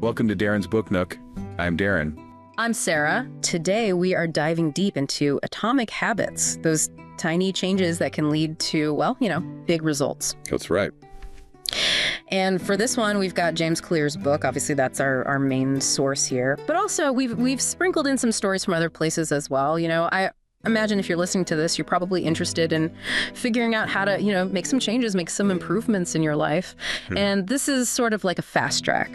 Welcome to Darren's Book Nook. I'm Darren. I'm Sarah. Today we are diving deep into atomic habits, those tiny changes that can lead to, well, big results. That's right. And for this one, we've got James Clear's book. Obviously, that's our main source here. But also, we've sprinkled in some stories from other places as well. I imagine if you're listening to this, you're probably interested in figuring out how to, make some changes, make some improvements in your life. And this is sort of like a fast track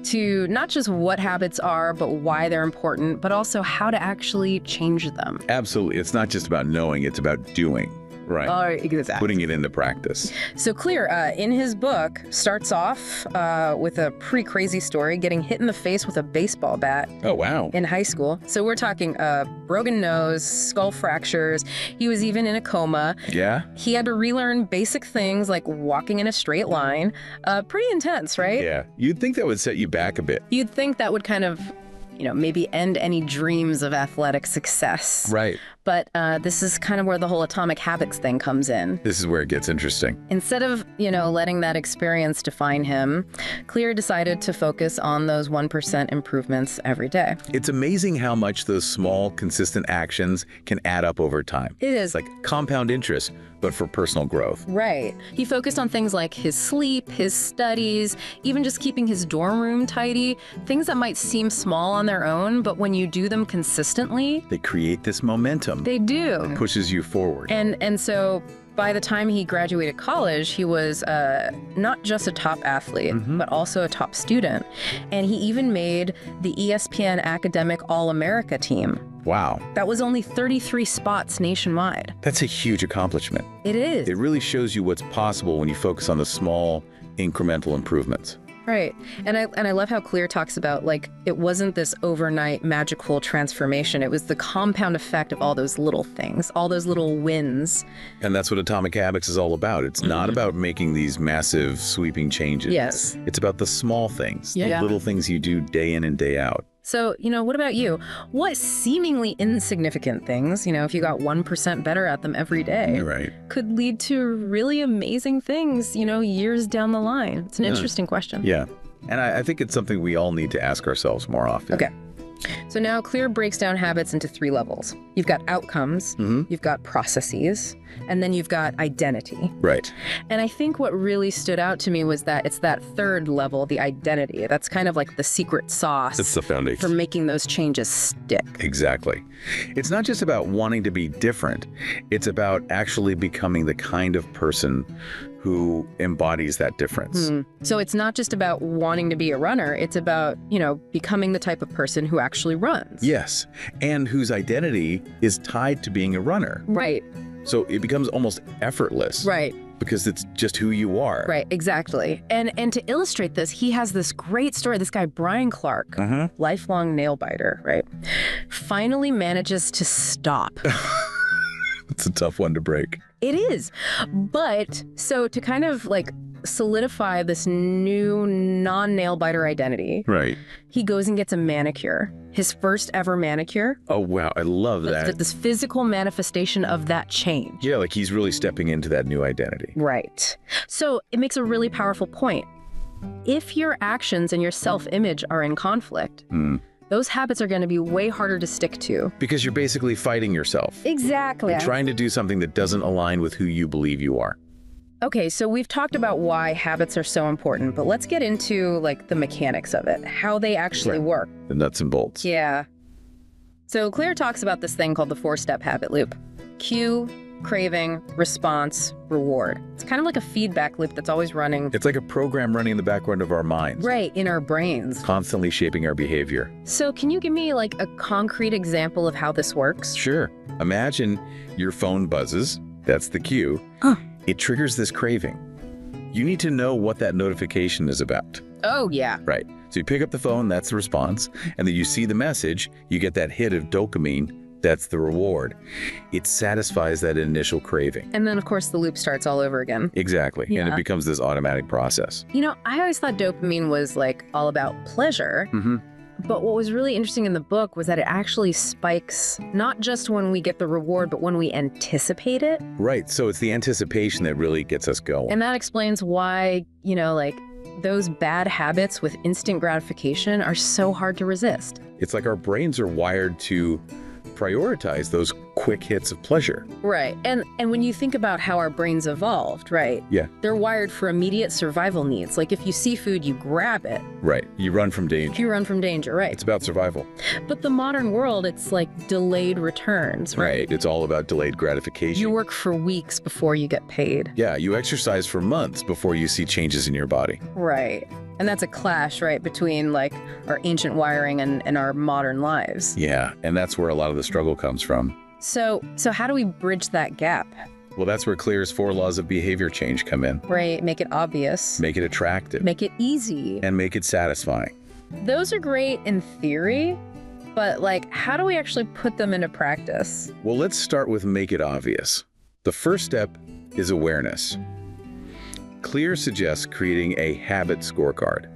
to not just what habits are, but why they're important, but also how to actually change them. Absolutely. It's not just about knowing, it's about doing. Right. Exactly. Putting it into practice. So Clear, in his book, starts off with a pretty crazy story, getting hit in the face with a baseball bat. Oh, wow. In high school. So we're talking broken nose, skull fractures. He was even in a coma. Yeah? He had to relearn basic things like walking in a straight line. Pretty intense, right? Yeah. You'd think that would set you back a bit. You'd think that would kind of, maybe end any dreams of athletic success. Right. But this is kind of where the whole atomic habits thing comes in. This is where it gets interesting. Instead of, letting that experience define him, Clear decided to focus on those 1% improvements every day. It's amazing how much those small, consistent actions can add up over time. It is. It's like compound interest, but for personal growth. Right. He focused on things like his sleep, his studies, even just keeping his dorm room tidy, things that might seem small on their own, but when you do them consistently, They create this momentum. they do. It pushes you forward. And so by the time he graduated college, he was not just a top athlete, but also a top student. And he even made the ESPN Academic All-America team. Wow. That was only 33 spots nationwide. That's a huge accomplishment. It is. It really shows you what's possible when you focus on the small, incremental improvements. Right. And I love how Clear talks about, it wasn't this overnight magical transformation. It was the compound effect of all those little things, all those little wins. And that's what Atomic Habits is all about. It's not about making these massive, sweeping changes. Yes. It's about the small things, the Yeah. little things you do day in and day out. So, what about you? What seemingly insignificant things, if you got 1% better at them every day, Right. could lead to really amazing things, years down the line? It's an interesting question. Yeah. And I think it's something we all need to ask ourselves more often. Okay. So now Clear breaks down habits into 3 levels. You've got outcomes, you've got processes, and then you've got identity. Right. And I think what really stood out to me was that it's that third level, the identity. That's kind of like the secret sauce It's the foundation. for making those changes stick. Exactly. It's not just about wanting to be different. It's about actually becoming the kind of person who embodies that difference. So it's not just about wanting to be a runner. It's about, becoming the type of person who actually runs. Yes. And whose identity is tied to being a runner. Right, So it becomes almost effortless. right, Because it's just who you are. right, exactly. And to illustrate this, he has this great story. This guy, Brian Clark, lifelong nail biter, right, finally manages to stop. It's a tough one to break. It is. But so to kind of solidify this new non-nail biter identity, Right. he goes and gets a manicure, his first ever manicure. Oh, wow. I love that. This physical manifestation of that change. Yeah, like he's really stepping into that new identity. Right. So it makes a really powerful point. If your actions and your self-image are in conflict, those habits are going to be way harder to stick to. Because you're basically fighting yourself. Exactly. Trying to do something that doesn't align with who you believe you are. Okay, so we've talked about why habits are so important, but let's get into the mechanics of it, how they actually work. The nuts and bolts. Yeah. So Clear talks about this thing called the 4-step habit loop. Cue, craving, response, reward. It's kind of like a feedback loop that's always running. It's like a program running in the background of our minds. Right, in our brains. Constantly shaping our behavior. So can you give me a concrete example of how this works? Sure. Imagine your phone buzzes. That's the cue. It triggers this craving. You need to know what that notification is about. Oh, yeah. Right. So you pick up the phone, that's the response. And then you see the message, you get that hit of dopamine, that's the reward. It satisfies that initial craving. And then, of course, the loop starts all over again. Exactly. And Yeah. it becomes this automatic process. I always thought dopamine was all about pleasure. But what was really interesting in the book was that it actually spikes not just when we get the reward, but when we anticipate it. Right. So it's the anticipation that really gets us going. And that explains why, those bad habits with instant gratification are so hard to resist. It's like our brains are wired to prioritize those quick hits of pleasure. Right. And when you think about how our brains evolved, right? Yeah. They're wired for immediate survival needs. Like if you see food, you grab it. Right. You run from danger. You run from danger, right? It's about survival. But the modern world, it's like delayed returns, right? It's all about delayed gratification. You work for weeks before you get paid. Yeah, you exercise for months before you see changes in your body. Right. And that's a clash, right, between like our ancient wiring and our modern lives. Yeah, and that's where a lot of the struggle comes from. So how do we bridge that gap? Well, that's where Clear's 4 laws of behavior change come in. Right, make it obvious. Make it attractive. Make it easy. And make it satisfying. Those are great in theory, but like, how do we actually put them into practice? Well, let's start with make it obvious. The first step is awareness. Clear suggests creating a habit scorecard.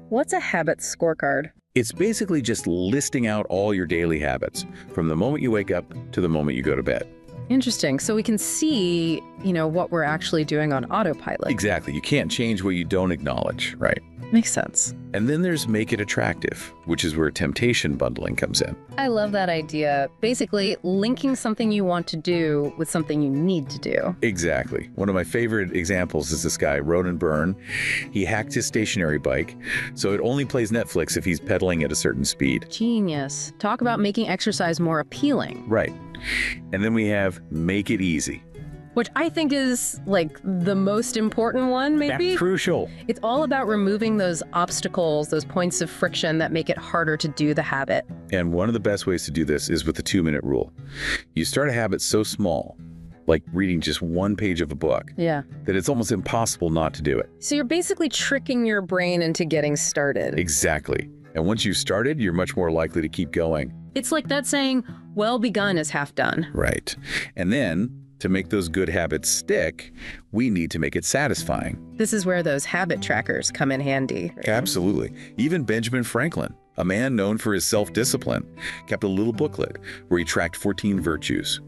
What's a habit scorecard? It's basically just listing out all your daily habits, from the moment you wake up to the moment you go to bed. Interesting. So we can see, what we're actually doing on autopilot. Exactly. You can't change what you don't acknowledge, right? Makes sense. And then there's make it attractive, which is where temptation bundling comes in. I love that idea. Basically, linking something you want to do with something you need to do. Exactly. One of my favorite examples is this guy, Ronan Byrne. He hacked his stationary bike, so it only plays Netflix if he's pedaling at a certain speed. Genius. Talk about making exercise more appealing. Right. And then we have make it easy. Which I think is like the most important one, maybe. That's crucial. It's all about removing those obstacles, those points of friction that make it harder to do the habit. And one of the best ways to do this is with the 2-minute rule. You start a habit so small, like reading just 1 page of a book, that it's almost impossible not to do it. So you're basically tricking your brain into getting started. Exactly. And once you've started, you're much more likely to keep going. It's like that saying, well begun is half done. Right. And then, to make those good habits stick, we need to make it satisfying. This is where those habit trackers come in handy. Right? Absolutely. Even Benjamin Franklin, a man known for his self-discipline, kept a little booklet where he tracked 14 virtues.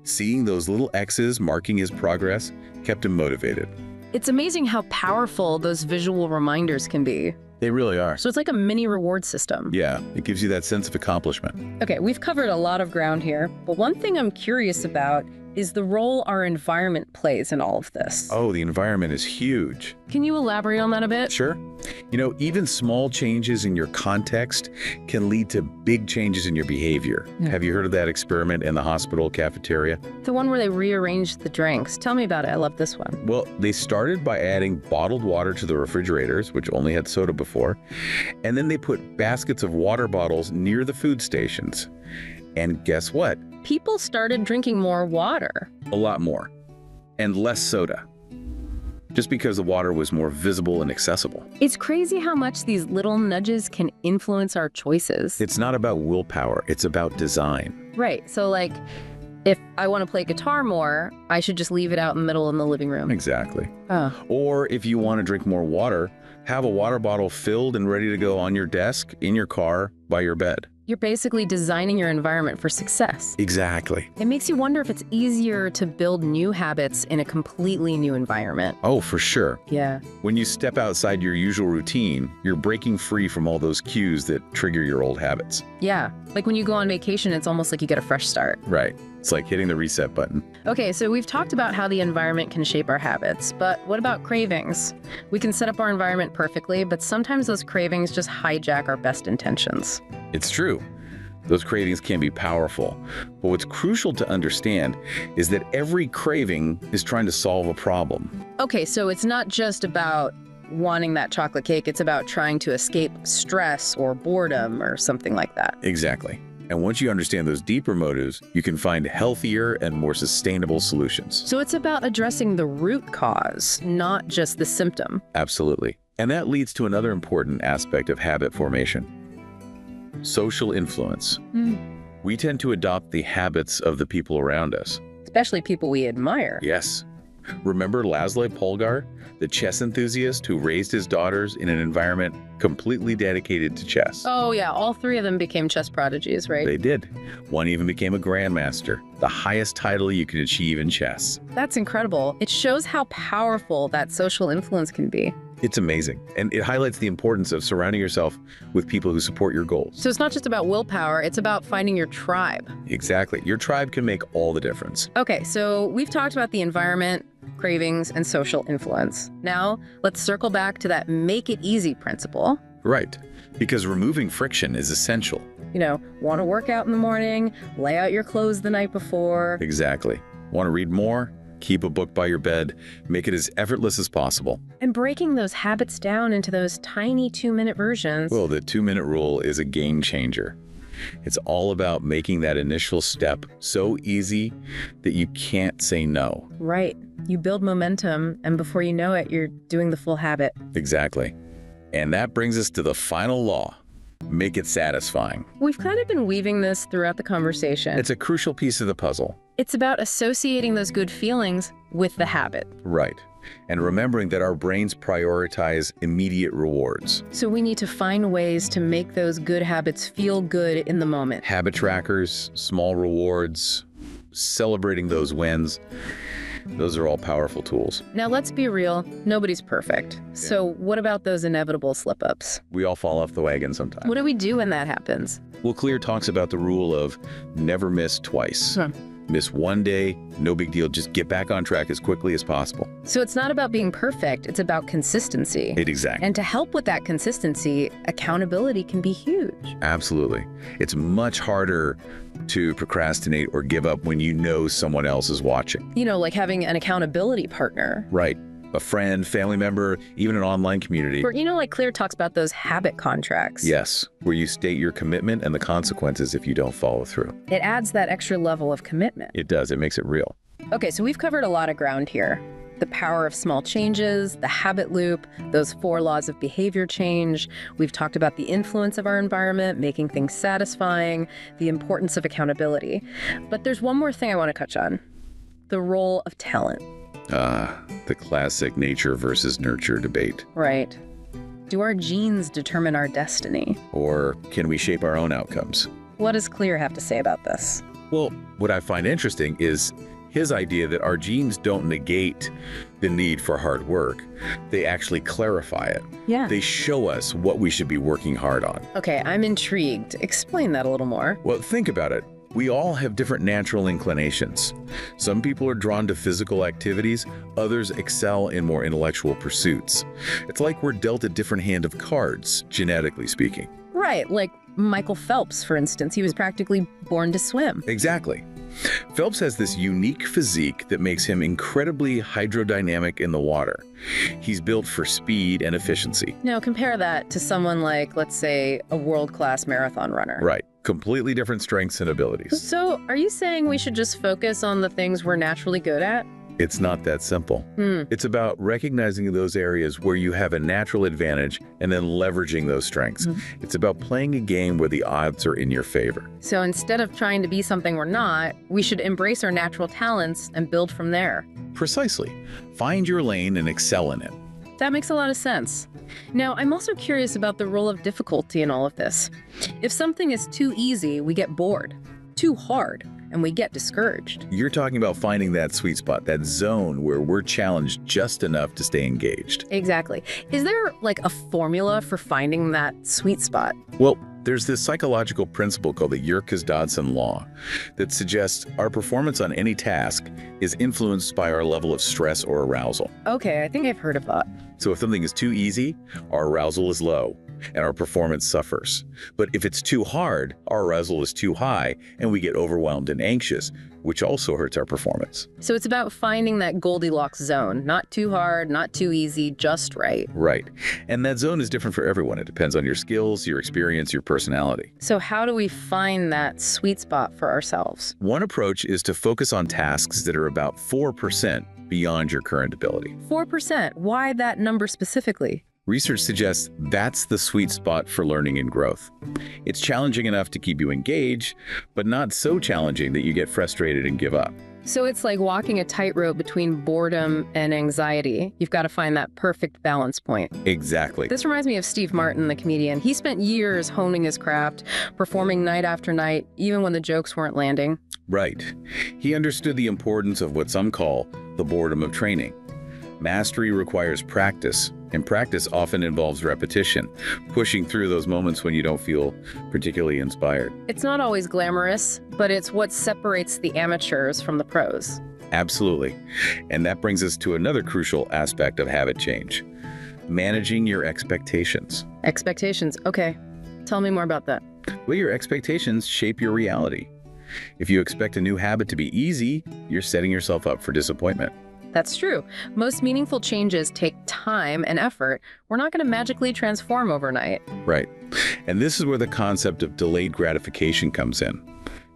Seeing those little X's marking his progress kept him motivated. It's amazing how powerful those visual reminders can be. They really are. So it's like a mini reward system. Yeah, it gives you that sense of accomplishment. Okay, we've covered a lot of ground here, but one thing I'm curious about is the role our environment plays in all of this. Oh, the environment is huge. Can you elaborate on that a bit? Sure. Even small changes in your context can lead to big changes in your behavior. Yeah. Have you heard of that experiment in the hospital cafeteria? The one where they rearranged the drinks. Tell me about it. I love this one. Well, they started by adding bottled water to the refrigerators, which only had soda before, and then they put baskets of water bottles near the food stations. And guess what? People started drinking more water. A lot more. And less soda. Just because the water was more visible and accessible. It's crazy how much these little nudges can influence our choices. It's not about willpower, it's about design. Right. So like, if I want to play guitar more, I should just leave it out in the middle in the living room. Exactly. Oh. Or if you want to drink more water, have a water bottle filled and ready to go on your desk, in your car, by your bed. You're basically designing your environment for success. Exactly. It makes you wonder if it's easier to build new habits in a completely new environment. Oh, for sure. Yeah. When you step outside your usual routine, you're breaking free from all those cues that trigger your old habits. Yeah. Like when you go on vacation, it's almost like you get a fresh start. Right. It's like hitting the reset button. Okay, so we've talked about how the environment can shape our habits, but what about cravings? We can set up our environment perfectly, but sometimes those cravings just hijack our best intentions. It's true. Those cravings can be powerful. But what's crucial to understand is that every craving is trying to solve a problem. Okay, so it's not just about wanting that chocolate cake, it's about trying to escape stress or boredom or something like that. Exactly. And once you understand those deeper motives, you can find healthier and more sustainable solutions. So it's about addressing the root cause, not just the symptom. Absolutely. And that leads to another important aspect of habit formation: social influence. We tend to adopt the habits of the people around us. Especially people we admire. Yes. Remember Laszlo Polgar, the chess enthusiast who raised his daughters in an environment completely dedicated to chess? Oh yeah, all three of them became chess prodigies, right? They did. One even became a grandmaster, the highest title you can achieve in chess. That's incredible. It shows how powerful that social influence can be. It's amazing. And it highlights the importance of surrounding yourself with people who support your goals. So it's not just about willpower, it's about finding your tribe. Exactly. Your tribe can make all the difference. Okay, so we've talked about the environment, cravings, and social influence. Now, let's circle back to that make it easy principle. Right. Because removing friction is essential. Want to work out in the morning, lay out your clothes the night before. Exactly. Want to read more? Keep a book by your bed. Make it as effortless as possible. And breaking those habits down into those tiny 2-minute versions. Well, the 2-minute rule is a game changer. It's all about making that initial step so easy that you can't say no. Right. You build momentum, and before you know it, you're doing the full habit. Exactly. And that brings us to the final law. Make it satisfying. We've kind of been weaving this throughout the conversation. It's a crucial piece of the puzzle. It's about associating those good feelings with the habit. Right. And remembering that our brains prioritize immediate rewards. So we need to find ways to make those good habits feel good in the moment. Habit trackers, small rewards, celebrating those wins. Those are all powerful tools. Now, let's be real. Nobody's perfect. So what about those inevitable slip-ups? We all fall off the wagon sometimes. What do we do when that happens? Well, Clear talks about the rule of never miss twice. Miss one day, no big deal. Just get back on track as quickly as possible. So it's not about being perfect. It's about consistency. Exactly. And to help with that consistency, accountability can be huge. Absolutely. It's much harder to procrastinate or give up when you know someone else is watching. Like having an accountability partner. Right. A friend, family member, even an online community. Or, like Clear talks about those habit contracts. Yes, where you state your commitment and the consequences if you don't follow through. It adds that extra level of commitment. It does. It makes it real. Okay, so we've covered a lot of ground here. The power of small changes, the habit loop, those 4 laws of behavior change. We've talked about the influence of our environment, making things satisfying, the importance of accountability. But there's one more thing I want to touch on. The role of talent. The classic nature versus nurture debate. Right. Do our genes determine our destiny? Or can we shape our own outcomes? What does Clear have to say about this? Well, what I find interesting is his idea that our genes don't negate the need for hard work. They actually clarify it. Yeah. They show us what we should be working hard on. Okay, I'm intrigued. Explain that a little more. Well, think about it. We all have different natural inclinations. Some people are drawn to physical activities, others excel in more intellectual pursuits. It's like we're dealt a different hand of cards, genetically speaking. Right, like Michael Phelps, for instance. He was practically born to swim. Exactly. Phelps has this unique physique that makes him incredibly hydrodynamic in the water. He's built for speed and efficiency. Now compare that to someone like, let's say, a world-class marathon runner. Right. Completely different strengths and abilities. So are you saying we should just focus on the things we're naturally good at? It's not that simple. It's about recognizing those areas where you have a natural advantage and then leveraging those strengths. It's about playing a game where the odds are in your favor. So instead of trying to be something we're not, we should embrace our natural talents and build from there. Precisely. Find your lane and excel in it. That makes a lot of sense. Now, I'm also curious about the role of difficulty in all of this. If something is too easy, we get bored. Too hard, and we get discouraged. You're talking about finding that sweet spot, that zone where we're challenged just enough to stay engaged. Exactly. Is there like a formula for finding that sweet spot? Well, there's this psychological principle called the Yerkes-Dodson law that suggests our performance on any task is influenced by our level of stress or arousal. Okay, I think I've heard of that. So if something is too easy, our arousal is low and our performance suffers. But if it's too hard, our arousal is too high and we get overwhelmed and anxious, which also hurts our performance. So it's about finding that Goldilocks zone. Not too hard, not too easy, just right. Right. And that zone is different for everyone. It depends on your skills, your experience, your personality. So how do we find that sweet spot for ourselves? One approach is to focus on tasks that are about 4% beyond your current ability. 4%. Why that number specifically? Research suggests that's the sweet spot for learning and growth. It's challenging enough to keep you engaged, but not so challenging that you get frustrated and give up. So it's like walking a tightrope between boredom and anxiety. You've got to find that perfect balance point. Exactly. This reminds me of Steve Martin, the comedian. He spent years honing his craft, performing night after night, even when the jokes weren't landing. Right. He understood the importance of what some call the boredom of training. Mastery requires practice, and practice often involves repetition, pushing through those moments when you don't feel particularly inspired. It's not always glamorous, but it's what separates the amateurs from the pros. Absolutely. And that brings us to another crucial aspect of habit change: managing your expectations. Expectations. Okay. Tell me more about that. Well, your expectations shape your reality. If you expect a new habit to be easy, you're setting yourself up for disappointment. That's true. Most meaningful changes take time and effort. We're not going to magically transform overnight. Right. And this is where the concept of delayed gratification comes in.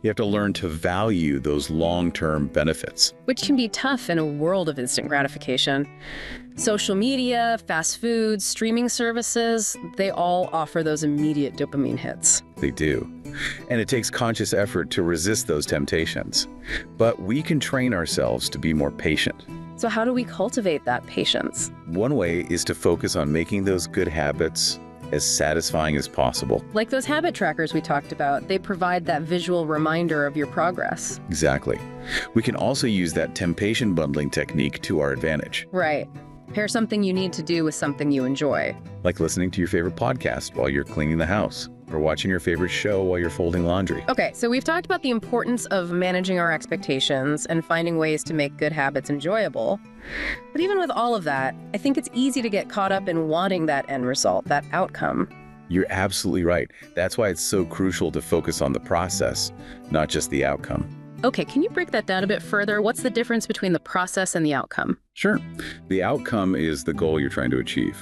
You have to learn to value those long-term benefits. Which can be tough in a world of instant gratification. Social media, fast food, streaming services, they all offer those immediate dopamine hits. They do. And it takes conscious effort to resist those temptations. But we can train ourselves to be more patient. So how do we cultivate that patience? One way is to focus on making those good habits as satisfying as possible. Like those habit trackers we talked about, they provide that visual reminder of your progress. Exactly. We can also use that temptation bundling technique to our advantage. Right. Pair something you need to do with something you enjoy. Like listening to your favorite podcast while you're cleaning the house, or watching your favorite show while you're folding laundry. Okay, so we've talked about the importance of managing our expectations and finding ways to make good habits enjoyable. But even with all of that, I think it's easy to get caught up in wanting that end result, that outcome. You're absolutely right. That's why it's so crucial to focus on the process, not just the outcome. Okay, can you break that down a bit further? What's the difference between the process and the outcome? Sure. The outcome is the goal you're trying to achieve.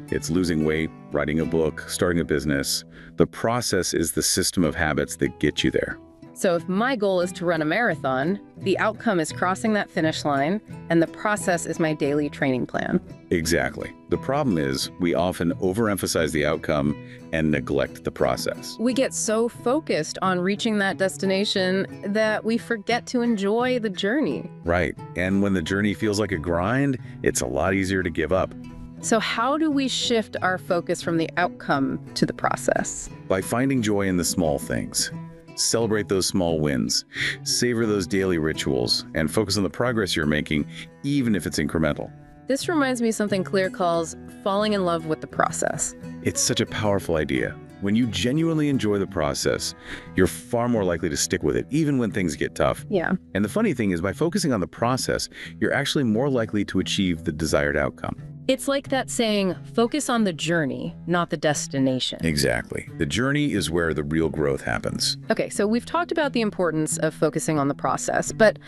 It's losing weight, writing a book, starting a business. The process is the system of habits that get you there. So if my goal is to run a marathon, the outcome is crossing that finish line, and the process is my daily training plan. Exactly. The problem is we often overemphasize the outcome and neglect the process. We get so focused on reaching that destination that we forget to enjoy the journey. Right. And when the journey feels like a grind, it's a lot easier to give up. So how do we shift our focus from the outcome to the process? By finding joy in the small things. Celebrate those small wins, savor those daily rituals, and focus on the progress you're making, even if it's incremental. This reminds me of something Clear calls falling in love with the process. It's such a powerful idea. When you genuinely enjoy the process, you're far more likely to stick with it, even when things get tough. Yeah. And the funny thing is, by focusing on the process, you're actually more likely to achieve the desired outcome. It's like that saying, focus on the journey, not the destination. Exactly. The journey is where the real growth happens. Okay, so we've talked about the importance of focusing on the process, but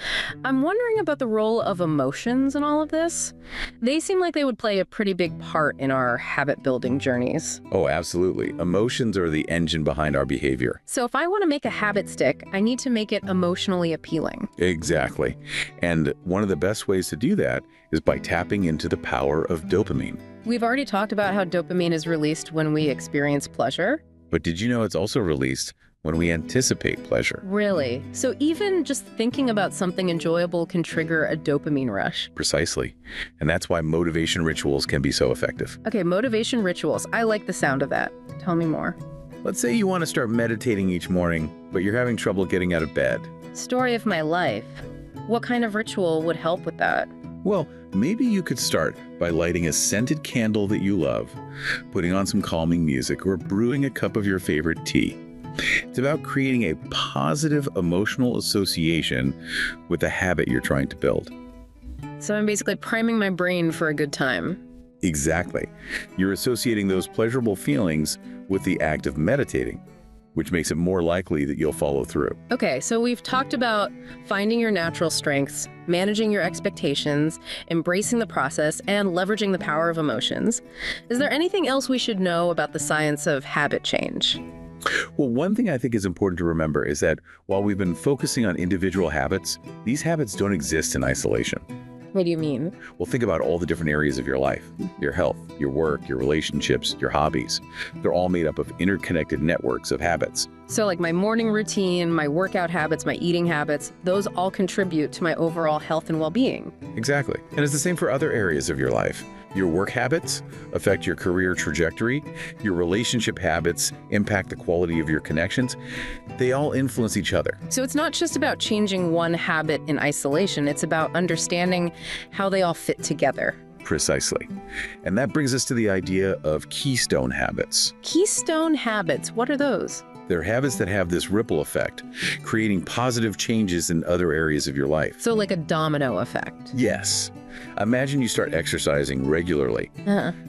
I'm wondering about the role of emotions in all of this. They seem like they would play a pretty big part in our habit-building journeys. Oh, absolutely. Emotions are the engine behind our behavior. So if I want to make a habit stick, I need to make it emotionally appealing. Exactly. And one of the best ways to do that is by tapping into the power of dopamine. We've already talked about how dopamine is released when we experience pleasure. But did you know it's also released when we anticipate pleasure? Really? So even just thinking about something enjoyable can trigger a dopamine rush. Precisely. And that's why motivation rituals can be so effective. Okay, motivation rituals. I like the sound of that. Tell me more. Let's say you want to start meditating each morning, but you're having trouble getting out of bed. Story of my life. What kind of ritual would help with that? Well, maybe you could start by lighting a scented candle that you love, putting on some calming music, or brewing a cup of your favorite tea. It's about creating a positive emotional association with the habit you're trying to build. So I'm basically priming my brain for a good time. Exactly. You're associating those pleasurable feelings with the act of meditating, which makes it more likely that you'll follow through. Okay, so we've talked about finding your natural strengths, managing your expectations, embracing the process, and leveraging the power of emotions. Is there anything else we should know about the science of habit change? Well, one thing I think is important to remember is that while we've been focusing on individual habits, these habits don't exist in isolation. What do you mean? Well, think about all the different areas of your life, your health, your work, your relationships, your hobbies. They're all made up of interconnected networks of habits. So like my morning routine, my workout habits, my eating habits, those all contribute to my overall health and well-being. Exactly. And it's the same for other areas of your life. Your work habits affect your career trajectory. Your relationship habits impact the quality of your connections. They all influence each other. So it's not just about changing one habit in isolation, it's about understanding how they all fit together. Precisely. And that brings us to the idea of keystone habits. Keystone habits, what are those? They're habits that have this ripple effect, creating positive changes in other areas of your life. So like a domino effect. Yes. Imagine you start exercising regularly.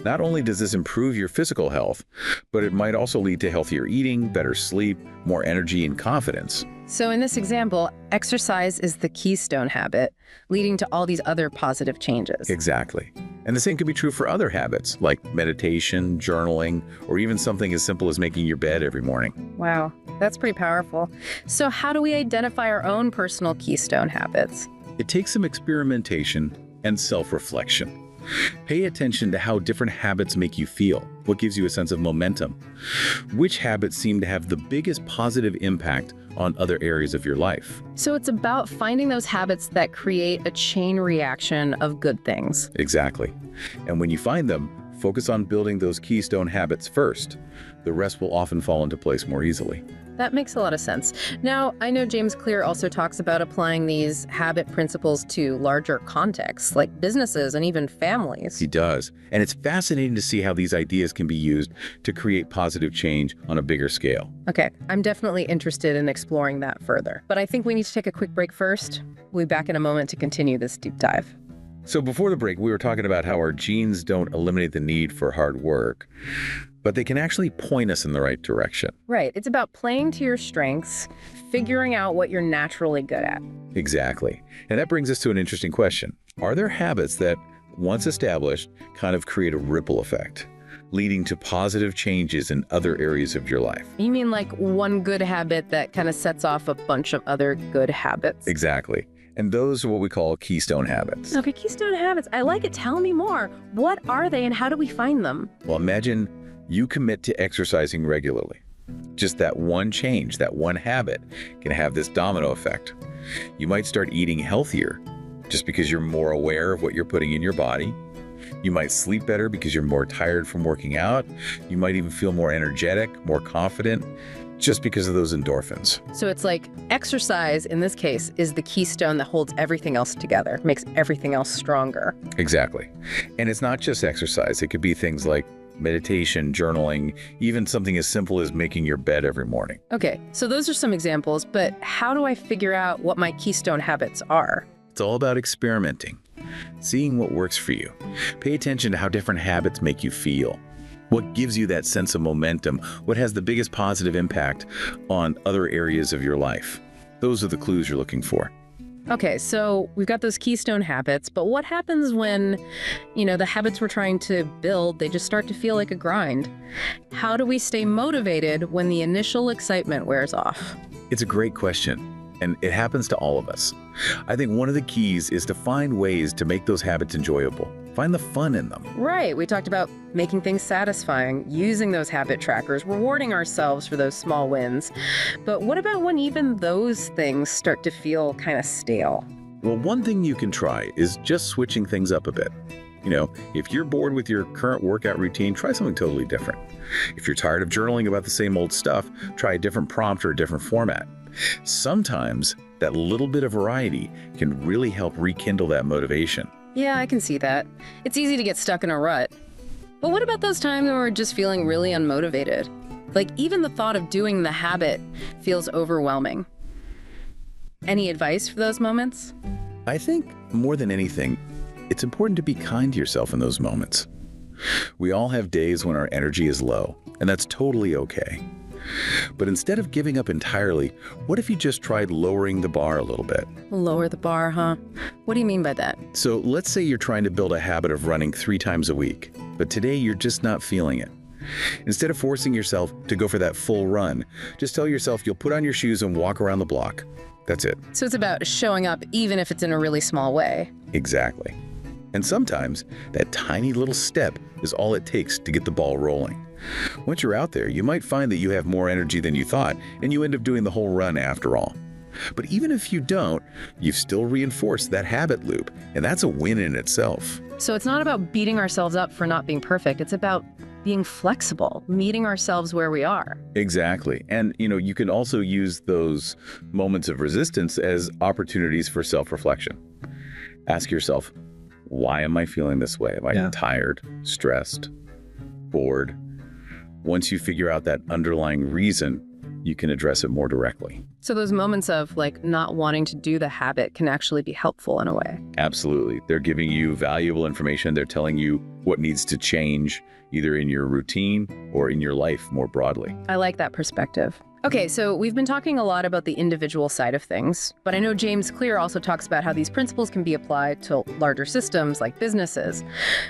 Not only does this improve your physical health, but it might also lead to healthier eating, better sleep, more energy and confidence. So in this example, exercise is the keystone habit, leading to all these other positive changes. Exactly. And the same could be true for other habits like meditation, journaling, or even something as simple as making your bed every morning. Wow, that's pretty powerful. So how do we identify our own personal keystone habits? It takes some experimentation and self-reflection. Pay attention to how different habits make you feel, what gives you a sense of momentum, which habits seem to have the biggest positive impact on other areas of your life. So it's about finding those habits that create a chain reaction of good things. Exactly. And when you find them, focus on building those keystone habits first. The rest will often fall into place more easily. That makes a lot of sense. Now, I know James Clear also talks about applying these habit principles to larger contexts, like businesses and even families. He does. And it's fascinating to see how these ideas can be used to create positive change on a bigger scale. Okay, I'm definitely interested in exploring that further. But I think we need to take a quick break first. We'll be back in a moment to continue this deep dive. So before the break, we were talking about how our genes don't eliminate the need for hard work, but they can actually point us in the right direction. Right. It's about playing to your strengths, figuring out what you're naturally good at. Exactly. And that brings us to an interesting question. Are there habits that, once established, kind of create a ripple effect, leading to positive changes in other areas of your life? You mean like one good habit that kind of sets off a bunch of other good habits? Exactly. And those are what we call keystone habits. Okay, keystone habits. I like it. Tell me more. What are they and how do we find them? Well, imagine you commit to exercising regularly. Just that one change, that one habit can have this domino effect. You might start eating healthier just because you're more aware of what you're putting in your body. You might sleep better because you're more tired from working out. You might even feel more energetic, more confident, just because of those endorphins. So it's like exercise, in this case, is the keystone that holds everything else together, makes everything else stronger. Exactly. And it's not just exercise. It could be things like meditation, journaling, even something as simple as making your bed every morning. Okay, so those are some examples, but how do I figure out what my keystone habits are? It's all about experimenting, seeing what works for you. Pay attention to how different habits make you feel. What gives you that sense of momentum? What has the biggest positive impact on other areas of your life? Those are the clues you're looking for. Okay, so we've got those keystone habits, but what happens when, the habits we're trying to build, they just start to feel like a grind? How do we stay motivated when the initial excitement wears off? It's a great question, and it happens to all of us. I think one of the keys is to find ways to make those habits enjoyable. Find the fun in them. Right. We talked about making things satisfying, using those habit trackers, rewarding ourselves for those small wins. But what about when even those things start to feel kind of stale? Well, one thing you can try is just switching things up a bit. If you're bored with your current workout routine, try something totally different. If you're tired of journaling about the same old stuff, try a different prompt or a different format. Sometimes that little bit of variety can really help rekindle that motivation. Yeah, I can see that. It's easy to get stuck in a rut. But what about those times when we're just feeling really unmotivated? Like even the thought of doing the habit feels overwhelming. Any advice for those moments? I think more than anything, it's important to be kind to yourself in those moments. We all have days when our energy is low, and that's totally okay. But instead of giving up entirely, what if you just tried lowering the bar a little bit? Lower the bar, huh? What do you mean by that? So let's say you're trying to build a habit of running 3 times a week, but today you're just not feeling it. Instead of forcing yourself to go for that full run, just tell yourself you'll put on your shoes and walk around the block. That's it. So it's about showing up even if it's in a really small way. Exactly. And sometimes that tiny little step is all it takes to get the ball rolling. Once you're out there, you might find that you have more energy than you thought, and you end up doing the whole run after all. But even if you don't, you've still reinforced that habit loop, and that's a win in itself. So it's not about beating ourselves up for not being perfect. It's about being flexible, meeting ourselves where we are. Exactly. And, you can also use those moments of resistance as opportunities for self-reflection. Ask yourself, why am I feeling this way? Am I tired, stressed, bored? Once you figure out that underlying reason, you can address it more directly. So those moments of not wanting to do the habit can actually be helpful in a way. Absolutely. They're giving you valuable information. They're telling you what needs to change, either in your routine or in your life more broadly. I like that perspective. Okay, so we've been talking a lot about the individual side of things, but I know James Clear also talks about how these principles can be applied to larger systems like businesses.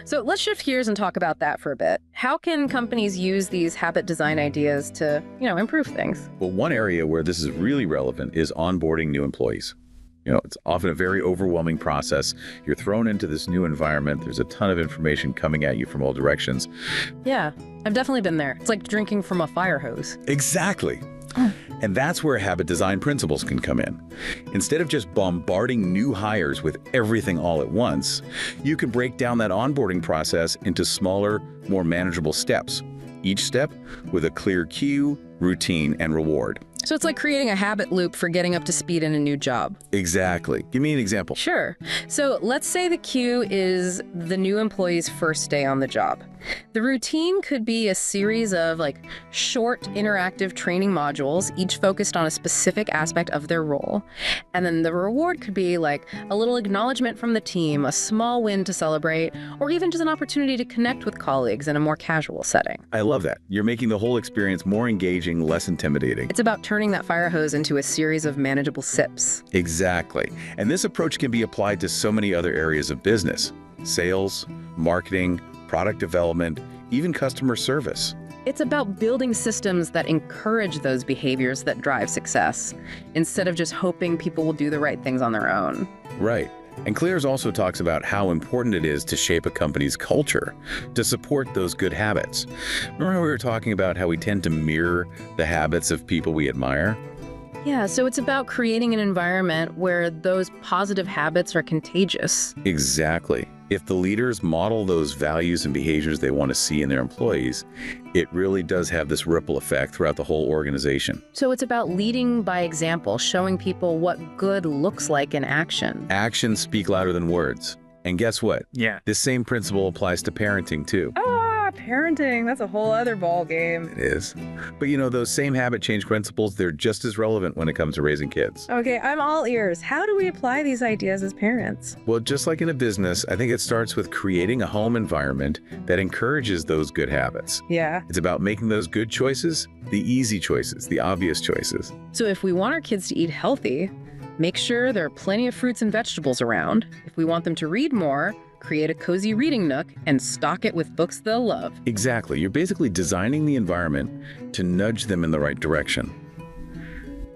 So let's shift gears and talk about that for a bit. How can companies use these habit design ideas to, improve things? Well, one area where this is really relevant is onboarding new employees. It's often a very overwhelming process. You're thrown into this new environment. There's a ton of information coming at you from all directions. Yeah, I've definitely been there. It's like drinking from a fire hose. Exactly. And that's where habit design principles can come in. Instead of just bombarding new hires with everything all at once, you can break down that onboarding process into smaller, more manageable steps. Each step with a clear cue, routine, and reward. So it's like creating a habit loop for getting up to speed in a new job. Exactly. Give me an example. Sure. So let's say the cue is the new employee's first day on the job. The routine could be a series of short interactive training modules, each focused on a specific aspect of their role. And then the reward could be a little acknowledgement from the team, a small win to celebrate, or even just an opportunity to connect with colleagues in a more casual setting. I love that. You're making the whole experience more engaging, less intimidating. It's about turning that fire hose into a series of manageable sips. Exactly. And this approach can be applied to so many other areas of business: sales, marketing, product development, even customer service. It's about building systems that encourage those behaviors that drive success, instead of just hoping people will do the right things on their own. Right. And Clears also talks about how important it is to shape a company's culture, to support those good habits. Remember how we were talking about how we tend to mirror the habits of people we admire? Yeah, so it's about creating an environment where those positive habits are contagious. Exactly. If the leaders model those values and behaviors they want to see in their employees, it really does have this ripple effect throughout the whole organization. So it's about leading by example, showing people what good looks like in action. Actions speak louder than words. And guess what? Yeah. This same principle applies to parenting too. Parenting, that's a whole other ball game. It is. But those same habit change principles, they're just as relevant when it comes to raising kids. Okay, I'm all ears. How do we apply these ideas as parents? Well, just like in a business, I think it starts with creating a home environment that encourages those good habits. Yeah. It's about making those good choices the easy choices, the obvious choices. So if we want our kids to eat healthy, make sure there are plenty of fruits and vegetables around. If we want them to read more, create a cozy reading nook and stock it with books they'll love. Exactly. You're basically designing the environment to nudge them in the right direction.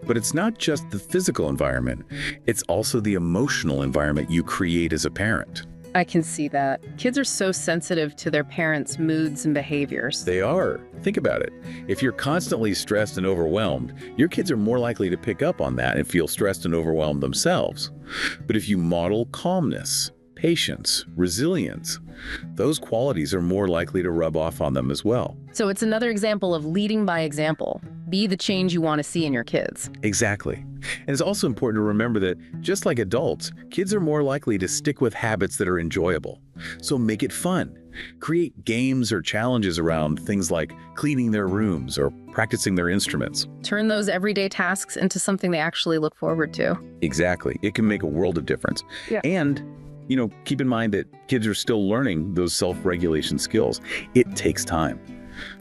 But it's not just the physical environment, it's also the emotional environment you create as a parent. I can see that. Kids are so sensitive to their parents' moods and behaviors. They are. Think about it. If you're constantly stressed and overwhelmed, your kids are more likely to pick up on that and feel stressed and overwhelmed themselves. But if you model calmness, patience, resilience, those qualities are more likely to rub off on them as well. So it's another example of leading by example. Be the change you want to see in your kids. Exactly. And it's also important to remember that, just like adults, kids are more likely to stick with habits that are enjoyable. So make it fun. Create games or challenges around things like cleaning their rooms or practicing their instruments. Turn those everyday tasks into something they actually look forward to. Exactly. It can make a world of difference. Yeah. And keep in mind that kids are still learning those self-regulation skills. It takes time.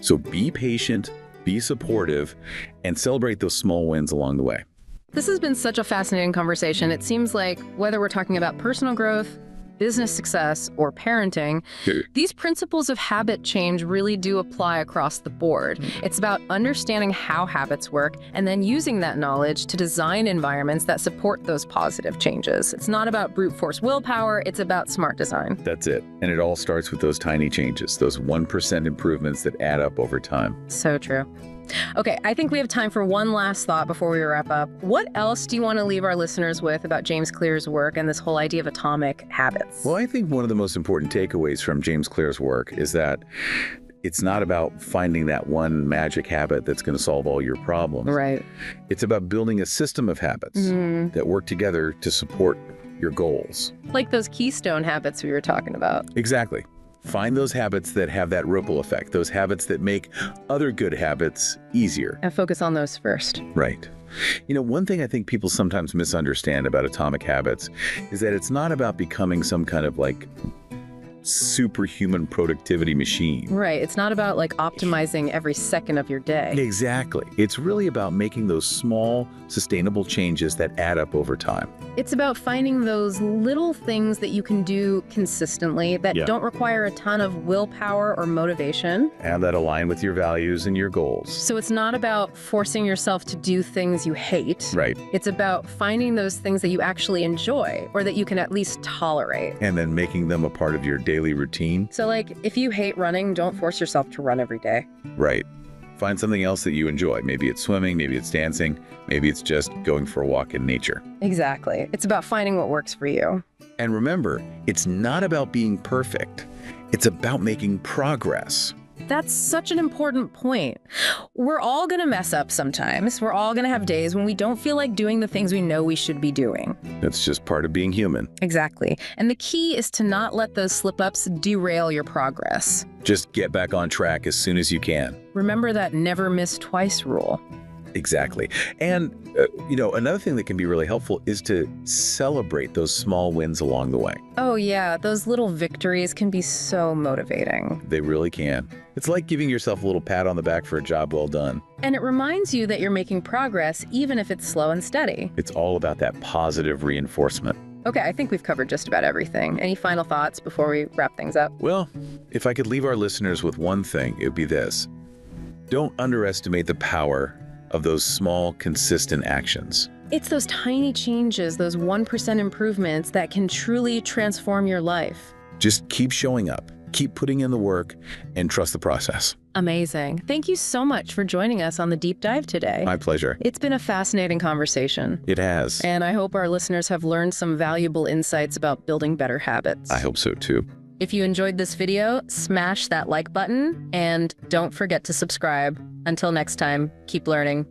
So be patient, be supportive, and celebrate those small wins along the way. This has been such a fascinating conversation. It seems like whether we're talking about personal growth, business success, or parenting, these principles of habit change really do apply across the board. It's about understanding how habits work and then using that knowledge to design environments that support those positive changes. It's not about brute force willpower, it's about smart design. That's it. And it all starts with those tiny changes, those 1% improvements that add up over time. So true. Okay, I think we have time for one last thought before we wrap up. What else do you want to leave our listeners with about James Clear's work and this whole idea of atomic habits? Well, I think one of the most important takeaways from James Clear's work is that it's not about finding that one magic habit that's going to solve all your problems. Right. It's about building a system of habits that work together to support your goals. Like those keystone habits we were talking about. Exactly. Find those habits that have that ripple effect, those habits that make other good habits easier. And focus on those first. Right. You know, one thing I think people sometimes misunderstand about atomic habits is that it's not about becoming some kind of like superhuman productivity machine. Right. It's not about like optimizing every second of your day. Exactly. It's really about making those small, sustainable changes that add up over time. It's about finding those little things that you can do consistently that don't require a ton of willpower or motivation. And that align with your values and your goals. So it's not about forcing yourself to do things you hate. Right. It's about finding those things that you actually enjoy or that you can at least tolerate. And then making them a part of your daily routine. So like if you hate running, don't force yourself to run every day. Right. Find something else that you enjoy. Maybe it's swimming, maybe it's dancing, maybe it's just going for a walk in nature. Exactly. It's about finding what works for you. And remember, it's not about being perfect. It's about making progress. That's such an important point. We're all going to mess up sometimes. We're all going to have days when we don't feel like doing the things we know we should be doing. That's just part of being human. Exactly. And the key is to not let those slip-ups derail your progress. Just get back on track as soon as you can. Remember that never miss twice rule. Exactly. And, you know, another thing that can be really helpful is to celebrate those small wins along the way. Oh, yeah. Those little victories can be so motivating. They really can. It's like giving yourself a little pat on the back for a job well done. And it reminds you that you're making progress, even if it's slow and steady. It's all about that positive reinforcement. Okay, I think we've covered just about everything. Any final thoughts before we wrap things up? Well, if I could leave our listeners with one thing, it would be this. Don't underestimate the power of those small, consistent actions. It's those tiny changes, those 1% improvements that can truly transform your life. Just keep showing up, keep putting in the work, and trust the process. Amazing. Thank you so much for joining us on the deep dive today. My pleasure. It's been a fascinating conversation. It has. And I hope our listeners have learned some valuable insights about building better habits. I hope so too. If you enjoyed this video, smash that like button and don't forget to subscribe. Until next time, keep learning.